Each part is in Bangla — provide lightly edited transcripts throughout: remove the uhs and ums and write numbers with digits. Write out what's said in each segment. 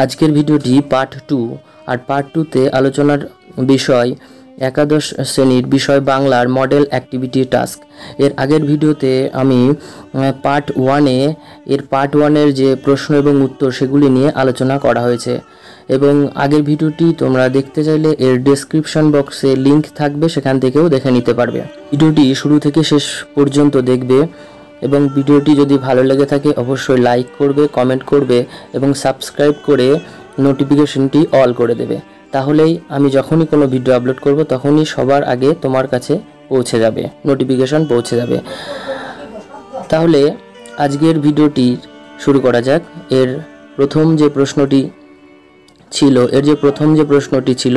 আজকের ভিডিওটি পার্ট 2 আর পার্ট 2 তে আলোচনার বিষয় একাদশ শ্রেণীর বিষয় বাংলার মডেল অ্যাক্টিভিটি টাস্ক। এর আগের ভিডিওতে আমি পার্ট 1 এর যে প্রশ্ন এবং উত্তর সেগুলি নিয়ে আলোচনা করা হয়েছে এবং আগের ভিডিওটি তোমরা দেখতে চাইলে এর ডেসক্রিপশন বক্সে লিংক থাকবে, সেখান থেকেও দেখে নিতে পারবে। ভিডিওটি শুরু থেকে শেষ পর্যন্ত দেখবে এবং ভিডিওটি যদি ভালো লেগে থাকে অবশ্যই লাইক করবে, কমেন্ট করবে এবং সাবস্ক্রাইব করে নোটিফিকেশনটি অল করে দেবে। তাহলেই আমি যখনই কোনো ভিডিও আপলোড করব তখনই সবার আগে তোমার কাছে পৌঁছে যাবে, নোটিফিকেশন পৌঁছে যাবে। তাহলে আজকের ভিডিওটি শুরু করা যাক। এর প্রথম যে প্রশ্নটি ছিল,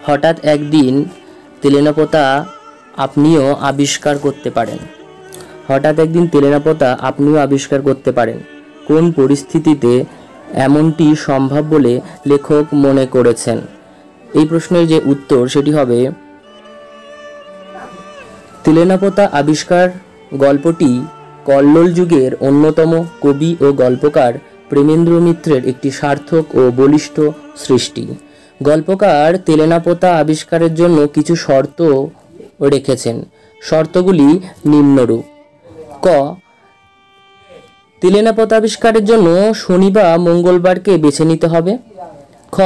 হঠাৎ একদিন তেলেনাপোতা আপনিও আবিষ্কার করতে পারেন। কোন পরিস্থিতিতে এমনটি সম্ভব বলে লেখক মনে করেছেন? এই প্রশ্নের যে উত্তর সেটি হবে তেলেনাপোতা আবিষ্কার গল্পটি কল্লোল যুগের অন্যতম কবি ও গল্পকার প্রেমেন্দ্র মিত্রের একটি সার্থক ও বলিষ্ঠ সৃষ্টি। গল্পকার তেলেনাপোতা আবিষ্কারের জন্য কিছু শর্ত রেখেছেন। শর্তগুলি নিম্নরূপ: ক, তেলেনাপোতা আবিষ্কারের জন্য শনি বা মঙ্গলবারকে বেছে নিতে হবে। খ,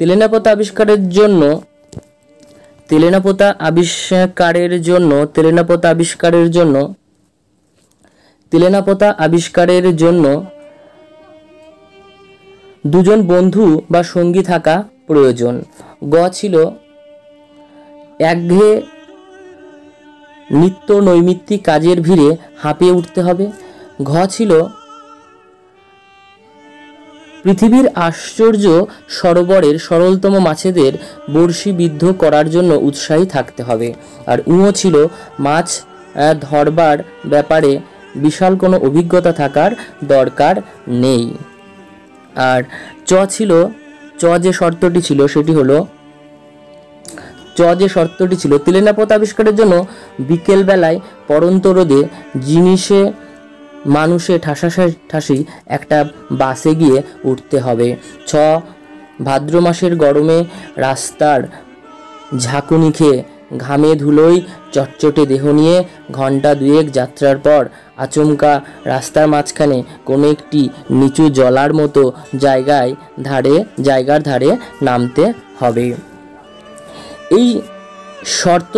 তেলেনাপোতা আবিষ্কারের জন্য দুজন বন্ধু বা সঙ্গী থাকা প্রয়োজন। গ ছিল একঘেয়ে নিত্য নৈমিত্তিক কাজের ভিড়ে হাঁপিয়ে উঠতে হবে। ঘ ছিল পৃথিবীর আশ্চর্য সরোবরের সরলতম মাছেদের বড়শি বিদ্ধ করার জন্য উৎসাহী থাকতে হবে। আর উ ছিল মাছ ধরবার ব্যাপারে বিশাল কোনো অভিজ্ঞতা থাকার দরকার নেই। আর যে শর্তটি ছিল তেলেনাপোতা আবিষ্কারের জন্য বিকেল বেলায় পড়ন্ত রোদে জিনিসে মানুষে ঠাসাঠাসি একটা বাসে গিয়ে উঠতে হবে। ছ, ভাদ্র মাসের গরমে রাস্তার ঝাঁকুনি খেয়ে ঘামে ধুলোয় চটচটে দেহ নিয়ে ঘন্টা দুয়েক যাত্রার পর আচমকা রাস্তার মাঝখানে কোনো একটি নিচু জলার মতো জায়গার ধারে নামতে হবে। এই শর্ত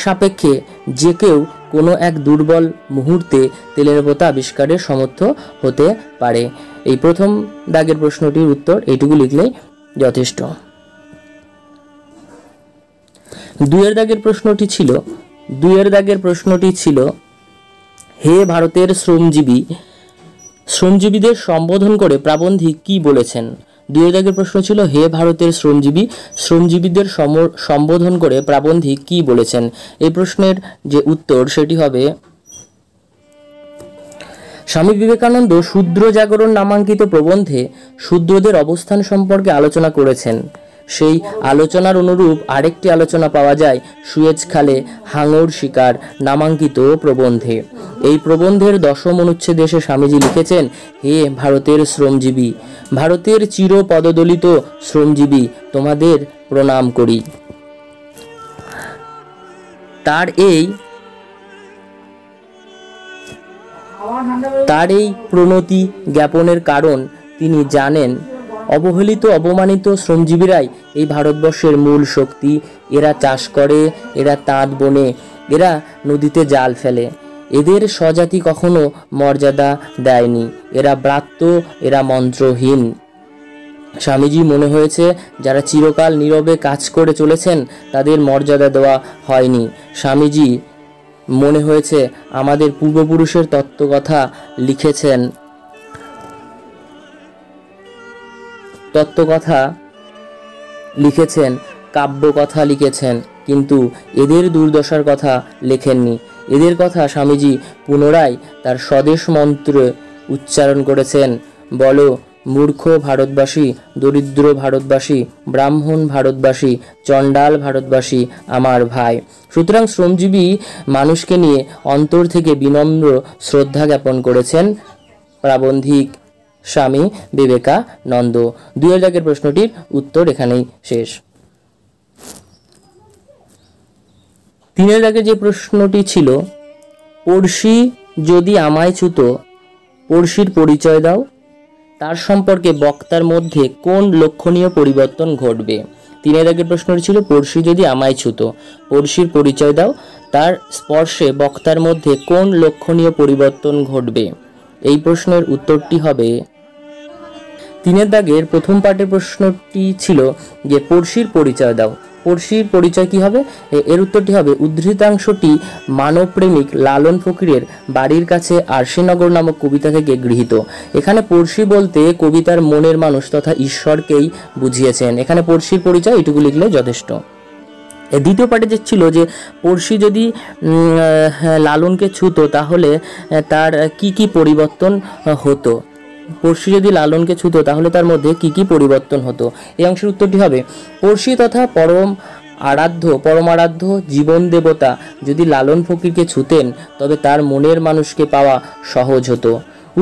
সাপেক্ষে যে কেউ কোনো এক দুর্বল মুহূর্তে তেলেনাপোতা আবিষ্কারের সমর্থ হতে পারে। এই প্রথম দাগের প্রশ্নটির উত্তর এইটুকু লিখলেই যথেষ্ট। দুইয়ের দাগের প্রশ্নটি ছিল হে ভারতের শ্রমজীবীদের সম্বোধন করে প্রাবন্ধিক কি বলেছেন? দুইয়ের দাগের প্রশ্ন ছিল হে ভারতের শ্রমজীবীদের সম্বোধন করে প্রাবন্ধিক কি বলেছেন? এই প্রশ্নের যে উত্তর সেটি হবে স্বামী বিবেকানন্দ শূদ্র জাগরণ নামাঙ্কিত প্রবন্ধে শূদ্রদের অবস্থান সম্পর্কে আলোচনা করেছেন। সেই আলোচনার অনুরূপ আরেকটি আলোচনা পাওয়া যায় সুয়েজ খালে হাঙর শিকার নামাঙ্কিত প্রবন্ধে। এই প্রবন্ধের 10ম অনুচ্ছেদে স্বামীজি লিখেছেন, হে ভারতের শ্রমজীবী, ভারতের চির পদদলিত শ্রমজীবী, তোমাদের প্রণাম করি। তার এই প্রণতি জ্ঞাপনের কারণ তিনি জানেন অবহেলিত অবমানিত শ্রমজীবীরাই এই ভারতবর্ষের মূল শক্তি। এরা চাষ করে, এরা তাঁত বোনে, এরা নদীতে জাল ফেলে। এদের স্বজাতি কখনো মর্যাদা দেয়নি। এরা ব্রাত্য, এরা মন্ত্রহীন। স্বামীজি মনে হয়েছে যারা চিরকাল নীরবে কাজ করে চলেছেন তাদের মর্যাদা দেওয়া হয়নি। স্বামীজি মনে হয়েছে আমাদের পূর্বপুরুষের তত্ত্বকথা লিখেছেন, কাব্যকথা লিখেছেন, কিন্তু এদের দুর্দশার কথা লেখেননি। এদের কথা স্বামীজি পুনরায় তার স্বদেশ মন্ত্রে উচ্চারণ করেছেন, বলো মূর্খ ভারতবাসী, দরিদ্র ভারতবাসী, ব্রাহ্মণ ভারতবাসী, চণ্ডাল ভারতবাসী আমার ভাই। সুতরাং শ্রমজীবী মানুষকে নিয়ে অন্তর থেকে বিনম্র শ্রদ্ধা জ্ঞাপন করেছেন প্রাবন্ধিক স্বামী বিবেকানন্দ। 2 দাগের প্রশ্নটির উত্তর এখানেই শেষ। 3 দাগের যে প্রশ্নটি ছিল, পড়শি যদি আমায় ছুতো, পড়শির পরিচয় দাও, তার সম্পর্কে বক্তার মধ্যে কোন লক্ষণীয় পরিবর্তন ঘটবে? 3 দাগের প্রশ্নটি ছিল, পড়শি যদি আমায় ছুতো, পড়শির পরিচয় দাও, তার স্পর্শে বক্তার মধ্যে কোন লক্ষণীয় পরিবর্তন ঘটবে? এই প্রশ্নের উত্তরটি হবে 3 দাগের প্রথম পার্টের প্রশ্নটি ছিল যে পড়শির পরিচয় দাও। পড়শির পরিচয় কি হবে? এর উত্তরটি হবে উদ্ধৃতাংশটি মানবপ্রেমিক লালন ফকিরের বাড়ির কাছে আরশিনগর নামক কবিতা থেকে গৃহীত। এখানে পড়শি বলতে কবিতার মনের মানুষ তথা ঈশ্বরকেই বুঝিয়েছেন। এখানে পড়শির পরিচয় এটুকু লিখলে যথেষ্ট। দ্বিতীয় পার্টে যে ছিল যে পড়শি যদি লালনকে ছুতো তাহলে তার কি কি পরিবর্তন হতো? পড়শি যদি লালনকে ছুতো তাহলে তার মধ্যে কি কি পরিবর্তন হতো? এই অংশের উত্তরটি হবে, পড়শি তথা পরমারাধ্য জীবন দেবতা যদি লালন ফকিরকে ছুতেন তবে তার মনের মানুষকে পাওয়া সহজ হতো।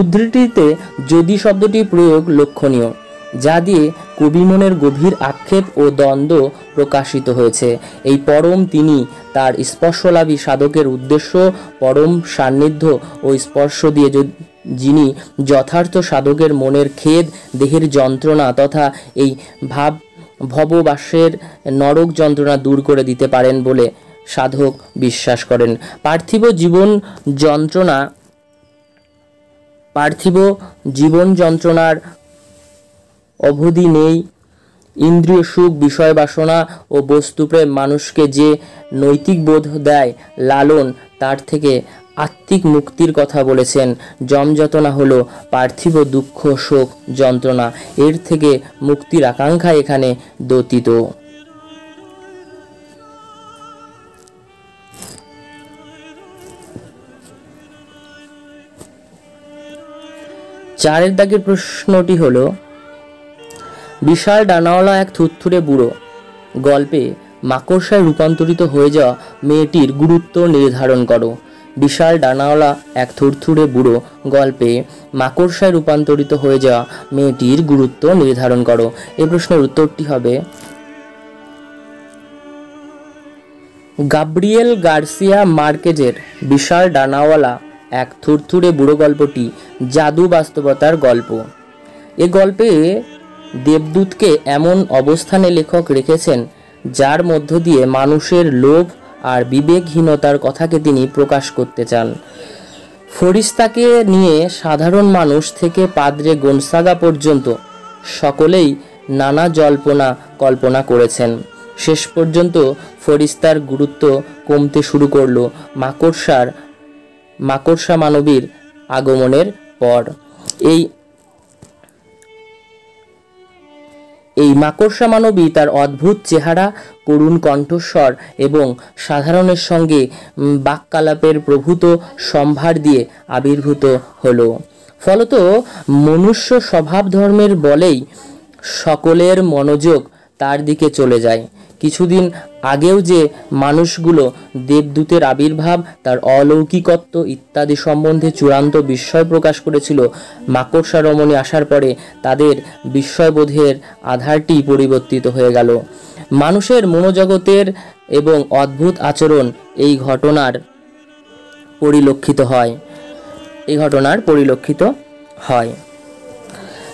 উদ্ধৃতিতে যদি শব্দটি প্রয়োগ লক্ষণীয়, যা দিয়ে কবি মনের গভীর আক্ষেপ ও দ্বন্দ্ব প্রকাশিত হয়েছে। এই পরম তিনি তার স্পর্শলাভী সাধকের উদ্দেশ্য, পরম সান্নিধ্য ও স্পর্শ দিয়ে যিনি যথার্থ সাধকের মনের খেদ, দেহের যন্ত্রণা তথা এই ভববাসের নরক যন্ত্রণা দূর করে দিতে পারেন বলে সাধক বিশ্বাস করেন। পার্থিব জীবন যন্ত্রণার অবধি নেই। ইন্দ্রিয় সুখ, বিষয় বাসনা ও বস্তুপ্রেম মানুষকে যে নৈতিক বোধ দেয়, লালন তার থেকে আত্মিক মুক্তির কথা বলেছেন। যমযাতনা হলো পার্থিব দুঃখ, শোক, যন্ত্রণা। এর থেকে মুক্তির আকাঙ্ক্ষা এখানে দোতিত। 4 দাগের প্রশ্নটি হলো, বিশাল ডানাওয়ালা এক থুরথুরে বুড়ো গল্পে মাকড়সায় রূপান্তরিত হয়ে যাওয়া মেয়েটির গুরুত্ব নির্ধারণ করো। বিশাল ডানাওয়ালা এক থুরথুরে বুড়ো গল্পে মাকড়সায় রূপান্তরিত হয়ে যাওয়া মেয়েটির গুরুত্ব নির্ধারণ করো। এই প্রশ্নের উত্তরটি হবে গাব্রিয়েল গার্সিয়া মার্কেজের বিশাল ডানাওয়ালা এক থুরথুরে বুড়ো গল্পটি জাদু বাস্তবতার গল্প। এ গল্পে দেবদূতকে এমন অবস্থানে লেখক রেখেছেন যার মধ্য দিয়ে মানুষের লোভ আর বিবেকহীনতার কথাকে তিনি প্রকাশ করতে চান। ফরিস্তাকে নিয়ে সাধারণ মানুষ থেকে পাদ্রে গোনসাগা পর্যন্ত সকলেই নানা জল্পনা কল্পনা করেছেন। শেষ পর্যন্ত ফরিস্তার গুরুত্ব কমতে শুরু করলো মাকড়সা মানবীর আগমনের পর। এই মাকড়সা মানবী তার অদ্ভুত চেহারা, করুণ কণ্ঠস্বর এবং সাধারণের সঙ্গে বাক্যালাপের প্রভূত সম্ভার দিয়ে আবির্ভূত হলো। ফলত মনুষ্য স্বভাব ধর্মের বলেই সকলের মনোযোগ তার দিকে চলে যায়। কিছুদিন আগেও যে মানুষগুলো দেবদূতের আবির্ভাব, তার অলৌকিকত্ব ইত্যাদি সম্বন্ধে চূড়ান্ত বিস্ময় প্রকাশ করেছিল, মাকড়সা রমণী আসার পরে তাদের বিস্ময়বোধের আধারটি পরিবর্তিত হয়ে গেল। মানুষের মনোজগতের এবং অদ্ভুত আচরণ এই ঘটনার পরিলক্ষিত হয়।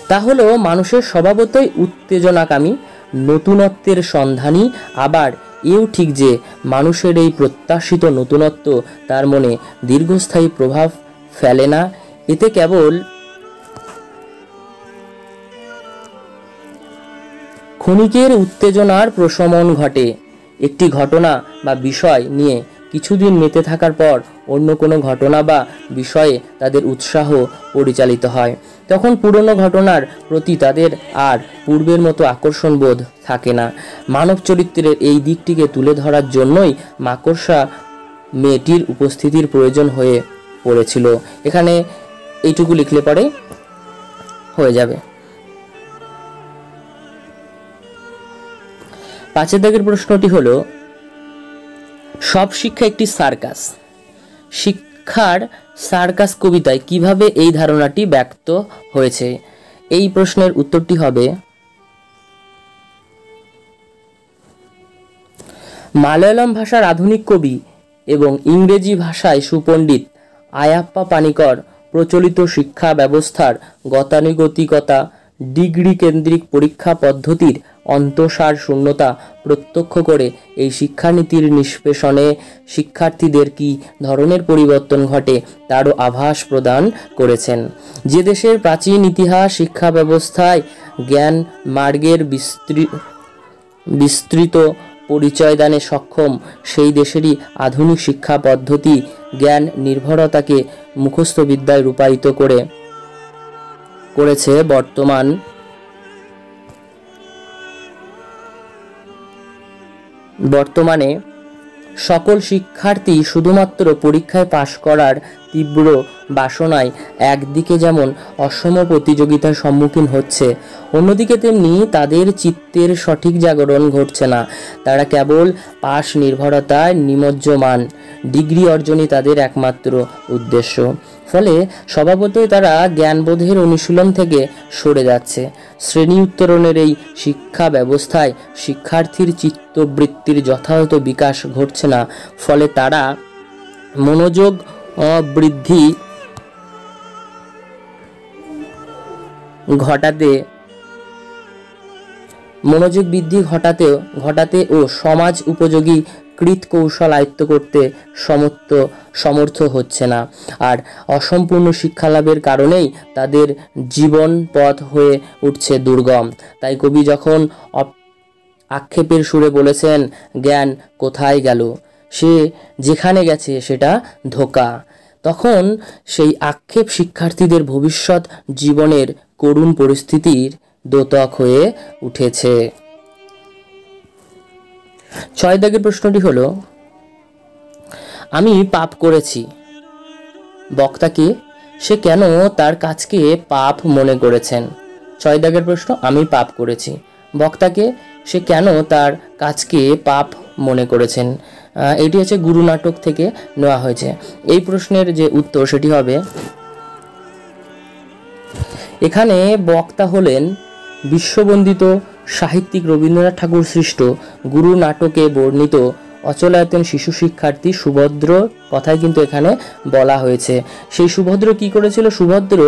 তা হলো মানুষের স্বভাবতই উত্তেজনাকামী, নতুনত্বের সন্ধানী। আবার এও ঠিক যে মানুষের এই প্রত্যাশিত নতুনত্ব তার মনে দীর্ঘস্থায়ী প্রভাব ফেলে না। এতে কেবল ক্ষণিকের উত্তেজনার প্রশমন ঘটে। একটি ঘটনা বা বিষয় নিয়ে কিছুদিন মেতে থাকার পর অন্য কোনো ঘটনা বা বিষয়ে তাদের উৎসাহ পরিচালিত হয়। তখন পুরনো ঘটনার প্রতি তাদের আর পূর্বের মতো আকর্ষণ বোধ থাকে না। মানব চরিত্রের এই দিকটিকে তুলে ধরার জন্যই মাকড়সা মেয়েটির উপস্থিতির প্রয়োজন হয়ে পড়েছিল। এখানে এইটুকু লিখলে পরে হয়ে যাবে। 5 দাগের প্রশ্নটি হলো, সব শিক্ষা একটি সার্কাস। শিক্ষার সার্কাস কবিতায় কিভাবে এই ধারণাটি ব্যক্ত হয়েছে? এই প্রশ্নের উত্তরটি হবে মালয়ালম ভাষার আধুনিক কবি এবং ইংরেজি ভাষায় সুপণ্ডিত আয়াপ্পা পানিকর প্রচলিত শিক্ষা ব্যবস্থার গতানুগতিকতা, ডিগ্রি কেন্দ্রিক পরীক্ষা পদ্ধতির অন্তঃসার শূন্যতা প্রত্যক্ষ করে এই শিক্ষানীতির নিষ্পেষণে শিক্ষার্থীদের কী ধরনের পরিবর্তন ঘটে তারও আভাস প্রদান করেছেন। যে দেশের প্রাচীন ইতিহাস শিক্ষা ব্যবস্থায় জ্ঞান মার্গের বিস্তৃত পরিচয় দানে সক্ষম, সেই দেশেরই আধুনিক শিক্ষা পদ্ধতি জ্ঞান নির্ভরতাকে মুখস্থ বিদ্যায় রূপায়িত করেছে। বর্তমানে সকল শিক্ষার্থী শুধুমাত্র পরীক্ষায় পাশ করার তীব্র বাসনায় একদিকে যেমন অসম প্রতিযোগিতার সম্মুখীন হচ্ছে, অন্যদিকে তেমনি তাদের চিত্তের সঠিক জাগরণ ঘটছে না। তারা কেবল পাশ নির্ভরতায় নিমজ্জমান, ডিগ্রি অর্জনই তাদের একমাত্র উদ্দেশ্য। ফলে স্বভাবতই তারা জ্ঞানবোধের অনুশীলন থেকে সরে যাচ্ছে। শ্রেণী উত্তরণের এই শিক্ষা ব্যবস্থায় শিক্ষার্থীর চিত্তবৃত্তির যথাযথ বিকাশ ঘটছে না। ফলে তারা মনোযোগ বৃদ্ধি ঘটাতে ও সমাজ উপযোগী কৃত কৌশল আয়ত্ত করতে সমর্থ হচ্ছে না। আর অসম্পূর্ণ শিক্ষালাভের কারণেই তাদের জীবন পথ হয়ে উঠছে দুর্গম। তাই কবি যখন আক্ষেপের সুরে বলেছেন, জ্ঞান কোথায় গেল, সে যেখানে গেছে সেটা ধোঁকা, তখন সেই আক্ষেপ শিক্ষার্থীদের ভবিষ্যৎ জীবনের করুণ পরিস্থিতির দ্যোতক হয়ে উঠেছে। 6 দাগের প্রশ্নটি হলো, আমি পাপ করেছি, বক্তাকে সে কেন তার কাজকে পাপ মনে করেছেন। 6 দাগের প্রশ্ন, আমি পাপ করেছি, বক্তাকে সে কেন তার কাজকে পাপ মনে করেছেন। এটি হচ্ছে গুরু নাটক থেকে নেওয়া হয়েছে। এই প্রশ্নের যে উত্তর সেটি হবে, এখানে বক্তা হলেন বিশ্ববন্দিত সাহিত্যিক রবীন্দ্রনাথ ঠাকুর সৃষ্ট গুরু নাটকে বর্ণিত অচলায়তন শিশু শিক্ষার্থী সুভদ্র কথাই কিন্তু এখানে বলা হয়েছে। সেই সুভদ্র কি করেছিল? সুভদ্র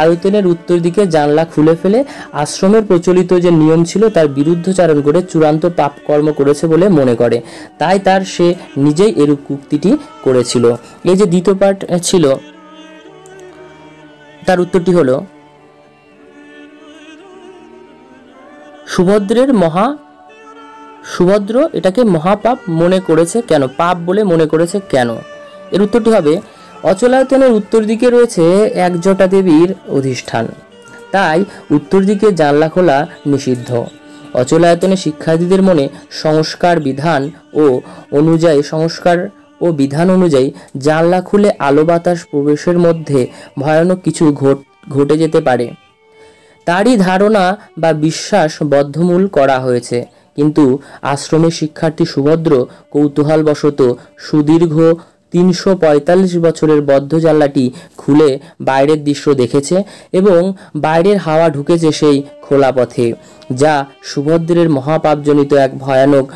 আয়তনের উত্তর দিকে জানলা খুলে ফেলে আশ্রমের প্রচলিত যে নিয়ম ছিল তার বিরুদ্ধচারণ করে চূড়ান্ত পাপকর্ম করেছে বলে মনে করে, তাই সে নিজেই এরূপ উক্তিটি করেছিল। এই যে দ্বিতীয় পাঠ ছিল, তার উত্তরটি হলো, সুভদ্র এটাকে মহাপাপ মনে করেছে কেন, পাপ বলে মনে করেছে কেন? এর উত্তরটি হবে, অচলায়তনের উত্তর দিকে রয়েছে একজটা দেবীর অধিষ্ঠান, তাই উত্তর দিকে জানলা খোলা নিষিদ্ধ। অচলায়তনে শিক্ষার্থীদের মনে সংস্কার ও বিধান অনুযায়ী জানলা খুলে আলো বাতাস প্রবেশের মধ্যে ভয়ানক কিছু ঘটে যেতে পারে, তারই ধারণা বা বিশ্বাস বদ্ধমূল করা হয়েছে। কিন্তু আশ্রমের শিক্ষার্থী সুভদ্র কৌতূহলবশত সুদীর্ঘ 345 বছরের বদ্ধ জানলাটি খুলে বাইরের দৃশ্য দেখেছে এবং বাইরের হাওয়া ঢুকেছে সেই খোলা পথে, যা সুভদ্রের মহাপাপজনিত এক ভয়ানক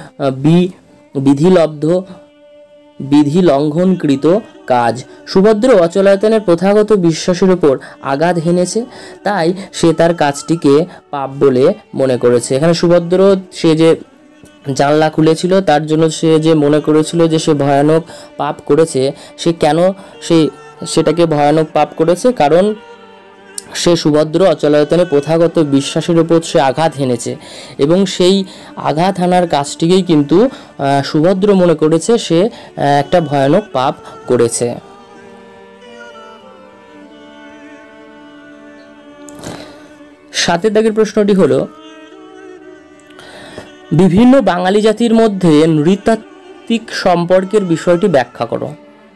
বিধি লঙ্ঘনকৃত কাজ। সুভদ্র অচলায়তনের প্রথাগত বিশ্বাসের উপর আঘাত হেনেছে, তাই সে তার কাজটিকে পাপ বলে মনে করেছে। এখানে সুভদ্র সে যে জানলা খুলেছিল তার জন্য সে যে মনে করেছিল যে সে ভয়ানক পাপ করেছে, সে কেন সেটাকে ভয়ানক পাপ করেছে? কারণ সে সুভদ্র অচলায়তনে প্রথাগত বিশ্বাসের উপর সে আঘাত হেনেছে এবং সেই আঘাত হানার কাজটিকেই কিন্তু সুভদ্র মনে করেছে সে একটা ভয়ানক পাপ করেছে। 7 দাগের প্রশ্নটি হলো, বিভিন্ন বাঙালি জাতির মধ্যে নৃতাত্ত্বিক সম্পর্কের বিষয়টি ব্যাখ্যা করো।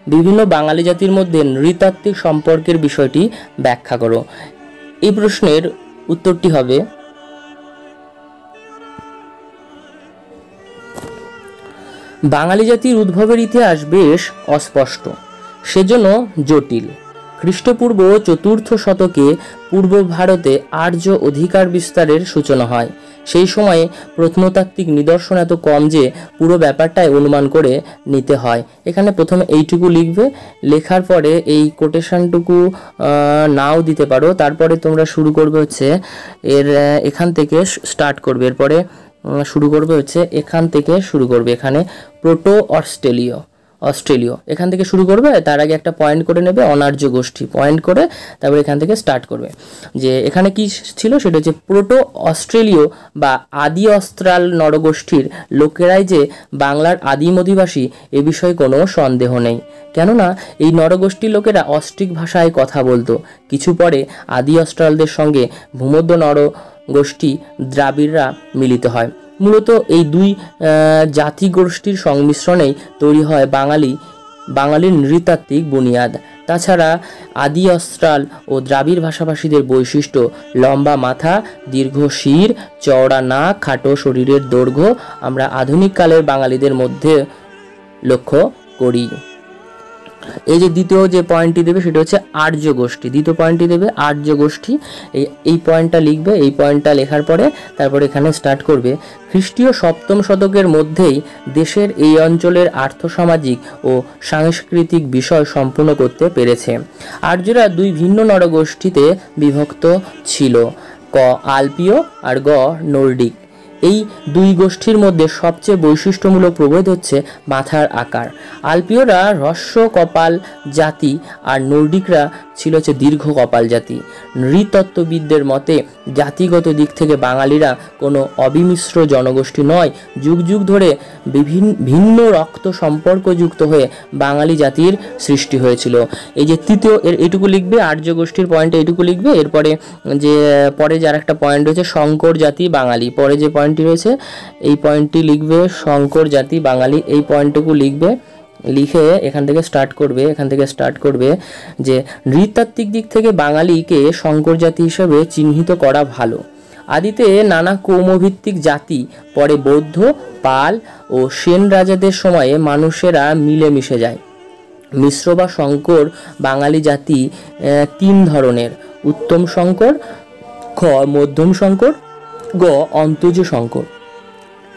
বিভিন্ন বাঙালি জাতির মধ্যে নৃতাত্ত্বিক সম্পর্কের বিষয়টি ব্যাখ্যা করো। এই প্রশ্নের উত্তরটি হবে, বাঙালি জাতির উদ্ভবের ইতিহাস বেশ অস্পষ্ট, সেজন্য জটিল। খ্রিস্টপূর্ব 4th শতকে পূর্ব ভারতে আর্য অধিকার বিস্তারের সূচনা হয়। সেই সময়ে প্রত্নতাত্ত্বিক নিদর্শন এত কম যে পুরো ব্যাপারটাই অনুমান করে নিতে হয়। এখানে প্রথমে এইটুকু লিখবে, লেখার পরে এই কোটেশনটুকু নাও দিতে পারো, তারপরে তোমরা শুরু করবে হচ্ছে এখান থেকে স্টার্ট করবে, এরপরে শুরু করবে হচ্ছে এখান থেকে শুরু করবে, এখানে প্রোটো অস্ট্রেলীয় এখান থেকে শুরু করবে। তার আগে একটা পয়েন্ট করে নেবে, অনার্য গোষ্ঠী পয়েন্ট করে তারপরে এখান থেকে স্টার্ট করবে। যে এখানে কি ছিল সেটা হচ্ছে প্রোটো অস্ট্রেলীয় বা আদি অস্ট্রাল নরগোষ্ঠীর লোকেরাই যে বাংলার আদিম অধিবাসী এ বিষয়ে কোনো সন্দেহ নেই, কেননা এই নরগোষ্ঠীর লোকেরা অস্ট্রিক ভাষায় কথা বলতো। কিছু পরে আদি অস্ট্রালদের সঙ্গে ভূমধ্য নরগোষ্ঠী দ্রাবিড়রা মিলিত হয়। মূলত এই দুই জাতিগোষ্ঠীর সংমিশ্রণেই তৈরি হয় বাঙালির নৃতাত্ত্বিক বুনিয়াদ। তাছাড়া আদি অস্ট্রাল ও দ্রাবিড় ভাষাভাষীদের বৈশিষ্ট্য লম্বা মাথা, দীর্ঘ শির, চওড়া নাক, খাটো শরীরের দৈর্ঘ্য আমরা আধুনিক কালের বাঙালিদের মধ্যে লক্ষ্য করি। এই যে দ্বিতীয় যে পয়েন্টটি দেবে সেটা হচ্ছে আর্য গোষ্ঠী, দ্বিতীয় পয়েন্টটি দেবে আর্য গোষ্ঠী। এই পয়েন্টটা লিখবে, এই পয়েন্টটা লেখার পরে তারপরে এখানে স্টার্ট করবে। খ্রিস্টীয় 7ম শতকের মধ্যেই দেশের এই অঞ্চলের আর্থসামাজিক ও সাংস্কৃতিক বিষয় সম্পূর্ণ করতে পেরেছে। আর্যরা দুই ভিন্ন নরগোষ্ঠীতে বিভক্ত ছিল, ক আলপীয় আর গ নর্ডিক। এই দুই গোষ্ঠীর মধ্যে সবচেয়ে বৈশিষ্ট্যমূলক প্রভেদ হচ্ছে মাথার আকার। আলপীয়রা হ্রস্ব কপাল জাতি আর নর্ডিকরা ছিল হচ্ছে দীর্ঘ কপাল জাতি। নৃতত্ত্ববিদদের মতে জাতিগত দিক থেকে বাঙালিরা কোনো অবিমিশ্র জনগোষ্ঠী নয়, যুগ যুগ ধরে ভিন্ন রক্ত সম্পর্কযুক্ত হয়ে বাঙালি জাতির সৃষ্টি হয়েছিল। এই যে তৃতীয় এইটুকু লিখবে, আর্য গোষ্ঠীর পয়েন্টে এইটুকু লিখবে। এরপরে পরে যার একটা পয়েন্ট রয়েছে শঙ্কর জাতি বাঙালি, পরে যে পয়েন্টটি রয়েছে এই পয়েন্টটি লিখবে, শঙ্কর জাতি বাঙালি, এই পয়েন্টটুকু লিখবে। লিখে এখান থেকে স্টার্ট করবে যে নৃতাত্ত্বিক দিক থেকে বাঙালিকে শঙ্কর জাতি হিসেবে চিহ্নিত করা ভালো। আদিতে নানা কৌমভিত্তিক জাতি, পরে বৌদ্ধ, পাল ও সেন রাজাদের সময়ে মানুষেরা মিলেমিশে যায়। মিশ্র বা শঙ্কর বাঙালি জাতি 3 ধরনের: উত্তম শঙ্কর, খ মধ্যম শঙ্কর, গ অন্তজ শঙ্কর।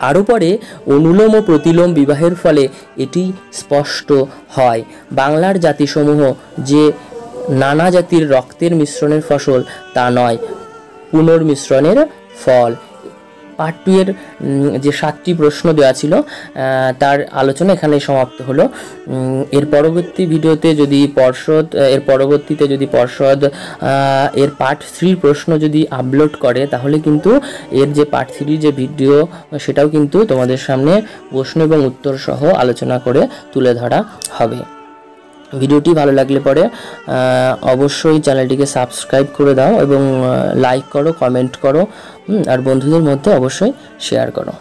আরও পরে অনুলোম ও প্রতিলোম বিবাহের ফলে এটি স্পষ্ট হয় বাংলার জাতিসমূহ যে নানা জাতির রক্তের মিশ্রণের ফসল তা নয়, পুনর্মিশ্রণের ফল। পার্ট 2 এর যে 7টি প্রশ্ন দেওয়া ছিল তার আলোচনা এখানে সমাপ্ত হলো। এর পরবর্তী ভিডিওতে যদি পর্ষদ এর পার্ট 3 প্রশ্ন যদি আপলোড করে তাহলে কিন্তু এর যে পার্ট 3 যে ভিডিও সেটাও কিন্তু তোমাদের সামনে প্রশ্ন এবং উত্তর সহ আলোচনা করে তুলে ধরা হবে। ভিডিওটি ভালো লাগলে পরে অবশ্যই চ্যানেলটিকে সাবস্ক্রাইব করে দাও এবং লাইক করো, কমেন্ট করো আর বন্ধুদের মধ্যে অবশ্যই শেয়ার করো।